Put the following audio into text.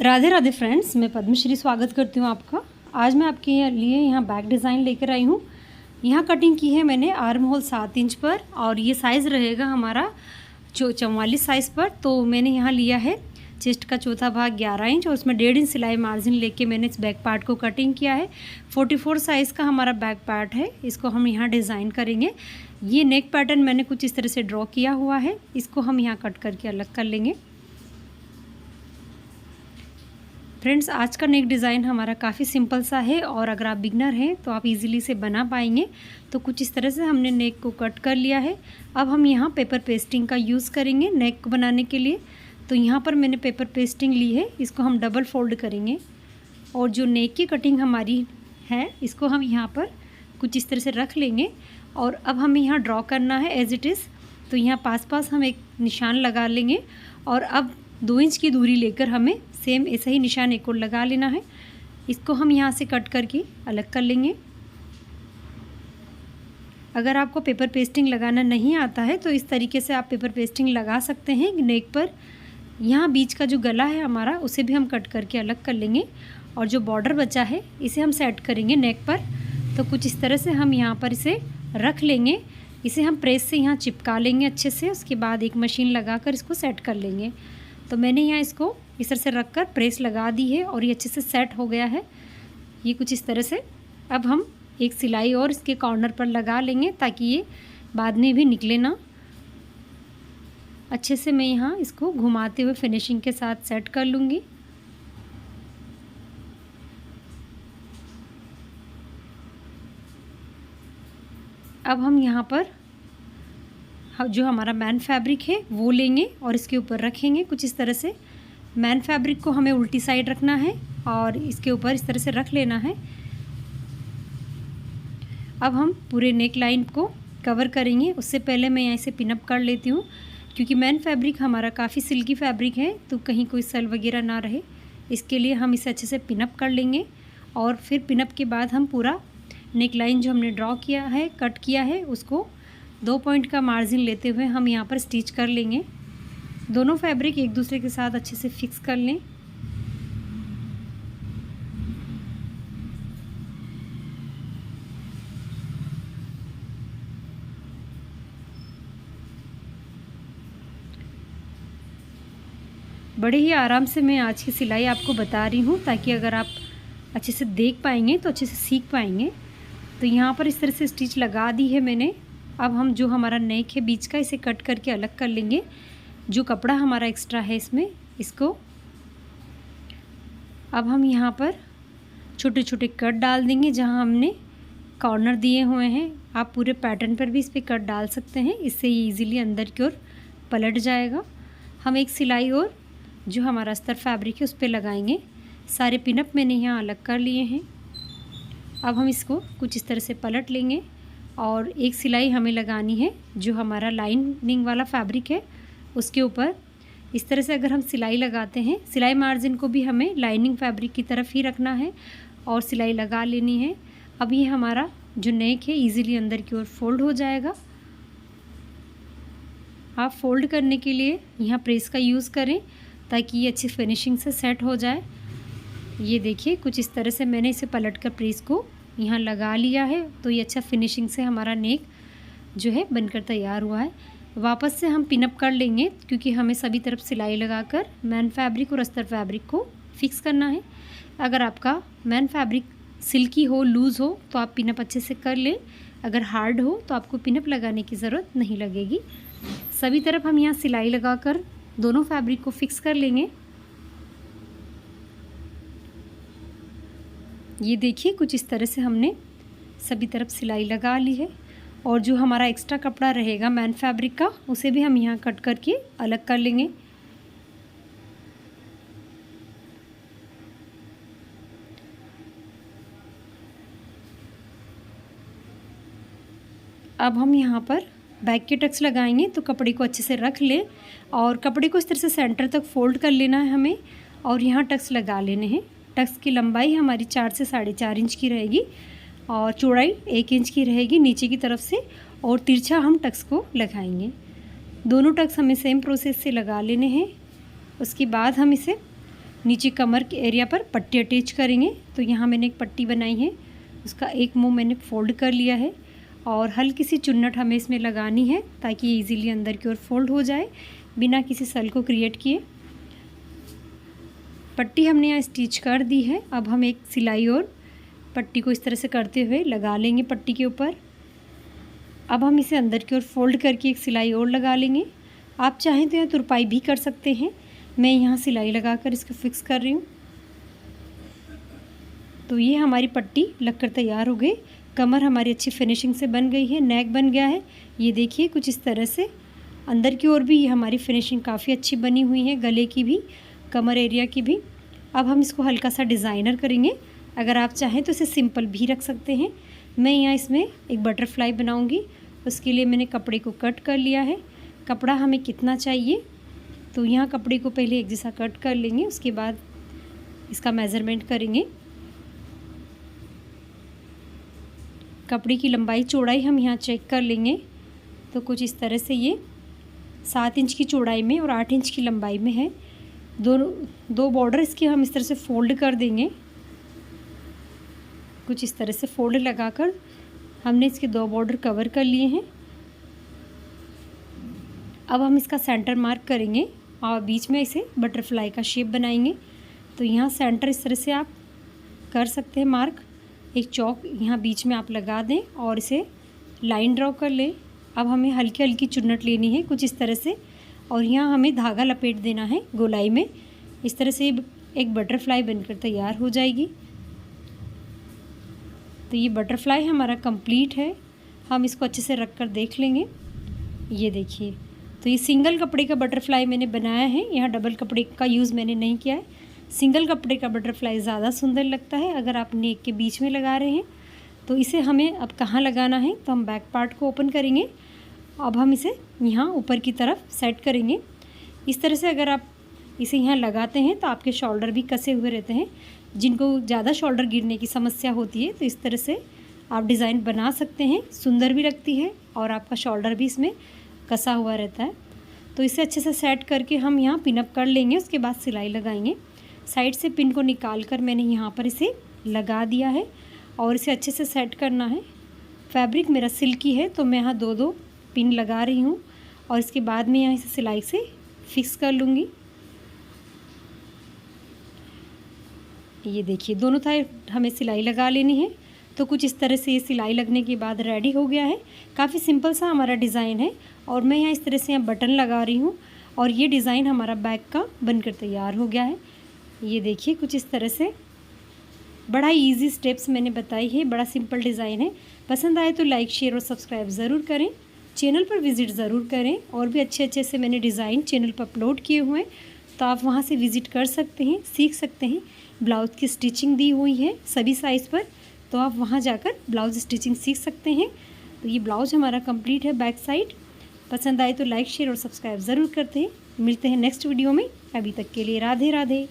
Radhe Radhe friends, मैं पद्मश्री स्वागत करती हूँ आपका। आज मैं आपके लिए यहाँ बैक डिज़ाइन लेकर आई हूँ। यहाँ कटिंग की है मैंने आर्म होल 7 इंच पर और ये साइज़ रहेगा हमारा 44 साइज़ पर। तो मैंने यहाँ लिया है चेस्ट का चौथा भाग 11 इंच और उसमें 1.5 इंच सिलाई मार्जिन लेके मैंने इस बैक पार्ट को कटिंग किया है। 44 साइज़ का हमारा बैक पार्ट है, इसको हम यहाँ डिज़ाइन करेंगे। ये नेक पैटर्न मैंने कुछ इस तरह से ड्रॉ किया हुआ है, इसको हम यहाँ कट करके अलग कर लेंगे। फ्रेंड्स, आज का नेक डिज़ाइन हमारा काफ़ी सिंपल सा है और अगर आप बिगनर हैं तो आप इजीली इसे बना पाएंगे। तो कुछ इस तरह से हमने नेक को कट कर लिया है। अब हम यहाँ पेपर पेस्टिंग का यूज़ करेंगे नेक को बनाने के लिए। तो यहाँ पर मैंने पेपर पेस्टिंग ली है, इसको हम डबल फोल्ड करेंगे और जो नेक की कटिंग हमारी है इसको हम यहाँ पर कुछ इस तरह से रख लेंगे। और अब हमें यहाँ ड्रॉ करना है एज इट इज़। तो यहाँ पास हम एक निशान लगा लेंगे और अब 2 इंच की दूरी लेकर हमें सेम ऐसा ही निशान एक और लगा लेना है। इसको हम यहाँ से कट करके अलग कर लेंगे। अगर आपको पेपर पेस्टिंग लगाना नहीं आता है तो इस तरीके से आप पेपर पेस्टिंग लगा सकते हैं नेक पर। यहाँ बीच का जो गला है हमारा उसे भी हम कट करके अलग कर लेंगे और जो बॉर्डर बचा है इसे हम सेट करेंगे नेक पर। तो कुछ इस तरह से हम यहाँ पर इसे रख लेंगे। इसे हम प्रेस से यहाँ चिपका लेंगे अच्छे से, उसके बाद एक मशीन लगाकर इसको सेट कर लेंगे। तो मैंने यहाँ इसको इस तरह से रखकर प्रेस लगा दी है और ये अच्छे से सेट हो गया है, ये कुछ इस तरह से। अब हम एक सिलाई और इसके कॉर्नर पर लगा लेंगे ताकि ये बाद में भी निकले ना। अच्छे से मैं यहाँ इसको घुमाते हुए फिनिशिंग के साथ सेट कर लूँगी। अब हम यहाँ पर जो हमारा मैन फैब्रिक है वो लेंगे और इसके ऊपर रखेंगे कुछ इस तरह से। मैन फैब्रिक को हमें उल्टी साइड रखना है और इसके ऊपर इस तरह से रख लेना है। अब हम पूरे नेक लाइन को कवर करेंगे। उससे पहले मैं यहाँ से पिनअप कर लेती हूँ क्योंकि मैन फैब्रिक हमारा काफ़ी सिल्की फैब्रिक है, तो कहीं कोई सल वगैरह ना रहे, इसके लिए हम इसे अच्छे से पिनअप कर लेंगे। और फिर पिनअप के बाद हम पूरा नेक लाइन जो हमने ड्रॉ किया है, कट किया है, उसको 2 पॉइंट का मार्जिन लेते हुए हम यहाँ पर स्टिच कर लेंगे। दोनों फैब्रिक एक दूसरे के साथ अच्छे से फिक्स कर लें। बड़े ही आराम से मैं आज की सिलाई आपको बता रही हूँ ताकि अगर आप अच्छे से देख पाएंगे तो अच्छे से सीख पाएंगे। तो यहाँ पर इस तरह से स्टिच लगा दी है मैंने। अब हम जो हमारा नेक है बीच का, इसे कट करके अलग कर लेंगे। जो कपड़ा हमारा एक्स्ट्रा है इसमें, इसको अब हम यहाँ पर छोटे छोटे कट डाल देंगे जहाँ हमने कॉर्नर दिए हुए हैं। आप पूरे पैटर्न पर भी इस पर कट डाल सकते हैं, इससे ये ईज़िली अंदर की ओर पलट जाएगा। हम एक सिलाई और जो हमारा अस्तर फैब्रिक है उस पर लगाएंगे। सारे पिनअप मैंने यहाँ अलग कर लिए हैं। अब हम इसको कुछ इस तरह से पलट लेंगे और एक सिलाई हमें लगानी है जो हमारा लाइनिंग वाला फैब्रिक है उसके ऊपर। इस तरह से अगर हम सिलाई लगाते हैं, सिलाई मार्जिन को भी हमें लाइनिंग फैब्रिक की तरफ ही रखना है और सिलाई लगा लेनी है। अब ये हमारा जो नेक है इजीली अंदर की ओर फोल्ड हो जाएगा। आप फोल्ड करने के लिए यहाँ प्रेस का यूज़ करें ताकि ये अच्छी फिनिशिंग से सेट हो जाए। ये देखिए कुछ इस तरह से मैंने इसे पलट कर प्रेस को यहाँ लगा लिया है, तो ये अच्छा फिनिशिंग से हमारा नेक जो है बनकर तैयार हुआ है। वापस से हम पिनअप कर लेंगे क्योंकि हमें सभी तरफ सिलाई लगाकर मैन फैब्रिक और अस्तर फैब्रिक को फिक्स करना है। अगर आपका मैन फैब्रिक सिल्की हो, लूज़ हो तो आप पिनअप अच्छे से कर लें। अगर हार्ड हो तो आपको पिनअप लगाने की ज़रूरत नहीं लगेगी। सभी तरफ हम यहाँ सिलाई लगाकर दोनों फैब्रिक को फिक्स कर लेंगे। ये देखिए कुछ इस तरह से हमने सभी तरफ सिलाई लगा ली है और जो हमारा एक्स्ट्रा कपड़ा रहेगा मैन फैब्रिक का उसे भी हम यहाँ कट करके अलग कर लेंगे। अब हम यहाँ पर बैक के टक्स लगाएंगे, तो कपड़े को अच्छे से रख लें और कपड़े को इस तरह से सेंटर तक फोल्ड कर लेना है हमें और यहाँ टक्स लगा लेने हैं। टक्स की लंबाई हमारी 4 से 4.5 इंच की रहेगी और चौड़ाई 1 इंच की रहेगी नीचे की तरफ से, और तिरछा हम टक्स को लगाएंगे। दोनों टक्स हमें सेम प्रोसेस से लगा लेने हैं। उसके बाद हम इसे नीचे कमर के एरिया पर पट्टी अटैच करेंगे। तो यहाँ मैंने एक पट्टी बनाई है, उसका एक मुंह मैंने फोल्ड कर लिया है और हल्की सी चुन्नट हमें इसमें लगानी है ताकि ये इजीली अंदर की ओर फोल्ड हो जाए बिना किसी सल को क्रिएट किए। पट्टी हमने यहाँ स्टिच कर दी है। अब हम एक सिलाई और पट्टी को इस तरह से करते हुए लगा लेंगे पट्टी के ऊपर। अब हम इसे अंदर की ओर फोल्ड करके एक सिलाई और लगा लेंगे। आप चाहें तो यहाँ तुरपाई भी कर सकते हैं, मैं यहाँ सिलाई लगाकर इसको फिक्स कर रही हूँ। तो ये हमारी पट्टी लगकर तैयार हो गई। कमर हमारी अच्छी फिनिशिंग से बन गई है, नेक बन गया है। ये देखिए कुछ इस तरह से अंदर की ओर भी ये हमारी फिनिशिंग काफ़ी अच्छी बनी हुई है, गले की भी, कमर एरिया की भी। अब हम इसको हल्का सा डिज़ाइनर करेंगे। अगर आप चाहें तो इसे सिंपल भी रख सकते हैं। मैं यहाँ इसमें एक बटरफ्लाई बनाऊँगी। उसके लिए मैंने कपड़े को कट कर लिया है। कपड़ा हमें कितना चाहिए, तो यहाँ कपड़े को पहले एक जैसा कट कर लेंगे, उसके बाद इसका मेज़रमेंट करेंगे। कपड़े की लंबाई चौड़ाई हम यहाँ चेक कर लेंगे। तो कुछ इस तरह से ये 7 इंच की चौड़ाई में और 8 इंच की लंबाई में है। दो बॉर्डर इसके हम इस तरह से फोल्ड कर देंगे। कुछ इस तरह से फोल्ड लगाकर हमने इसके 2 बॉर्डर कवर कर लिए हैं। अब हम इसका सेंटर मार्क करेंगे और बीच में इसे बटरफ्लाई का शेप बनाएंगे। तो यहाँ सेंटर इस तरह से आप कर सकते हैं मार्क। एक चौक यहाँ बीच में आप लगा दें और इसे लाइन ड्रॉ कर लें। अब हमें हल्की हल्की चुन्नट लेनी है कुछ इस तरह से, और यहाँ हमें धागा लपेट देना है गोलाई में। इस तरह से एक बटरफ्लाई बनकर तैयार हो जाएगी। तो ये बटरफ्लाई हमारा कंप्लीट है। हम इसको अच्छे से रख कर देख लेंगे। ये देखिए, तो ये सिंगल कपड़े का बटरफ्लाई मैंने बनाया है, यहाँ डबल कपड़े का यूज़ मैंने नहीं किया है। सिंगल कपड़े का बटरफ्लाई ज़्यादा सुंदर लगता है अगर आप नेक के बीच में लगा रहे हैं। तो इसे हमें अब कहाँ लगाना है, तो हम बैक पार्ट को ओपन करेंगे। अब हम इसे यहाँ ऊपर की तरफ सेट करेंगे। इस तरह से अगर आप इसे यहाँ लगाते हैं तो आपके शोल्डर भी कसे हुए रहते हैं। जिनको ज़्यादा शोल्डर गिरने की समस्या होती है तो इस तरह से आप डिज़ाइन बना सकते हैं, सुंदर भी लगती है और आपका शोल्डर भी इसमें कसा हुआ रहता है। तो इसे अच्छे से सेट करके हम यहाँ पिनअप कर लेंगे। उसके बाद सिलाई लगाएंगे। साइड से पिन को निकाल कर मैंने यहाँ पर इसे लगा दिया है और इसे अच्छे से सेट करना है। फैब्रिक मेरा सिल्की है तो मैं यहाँ 2-2 पिन लगा रही हूँ और इसके बाद में यहाँ इसे सिलाई से फिक्स कर लूँगी। ये देखिए, दोनों साइड हमें सिलाई लगा लेनी है। तो कुछ इस तरह से ये सिलाई लगने के बाद रेडी हो गया है। काफ़ी सिंपल सा हमारा डिज़ाइन है और मैं यहाँ इस तरह से यहाँ बटन लगा रही हूँ और ये डिज़ाइन हमारा बैक का बनकर तैयार हो गया है। ये देखिए कुछ इस तरह से, बड़ा इजी स्टेप्स मैंने बताई है, बड़ा सिंपल डिज़ाइन है। पसंद आए तो लाइक, शेयर और सब्सक्राइब ज़रूर करें। चैनल पर विज़िट ज़रूर करें। और भी अच्छे अच्छे से मैंने डिज़ाइन चैनल पर अपलोड किए हुए हैं, तो आप वहाँ से विज़िट कर सकते हैं, सीख सकते हैं। ब्लाउज़ की स्टिचिंग दी हुई है सभी साइज़ पर, तो आप वहाँ जाकर ब्लाउज़ स्टिचिंग सीख सकते हैं। तो ये ब्लाउज़ हमारा कंप्लीट है बैक साइड। पसंद आए तो लाइक, शेयर और सब्सक्राइब ज़रूर करते हैं। मिलते हैं नेक्स्ट वीडियो में। अभी तक के लिए राधे राधे।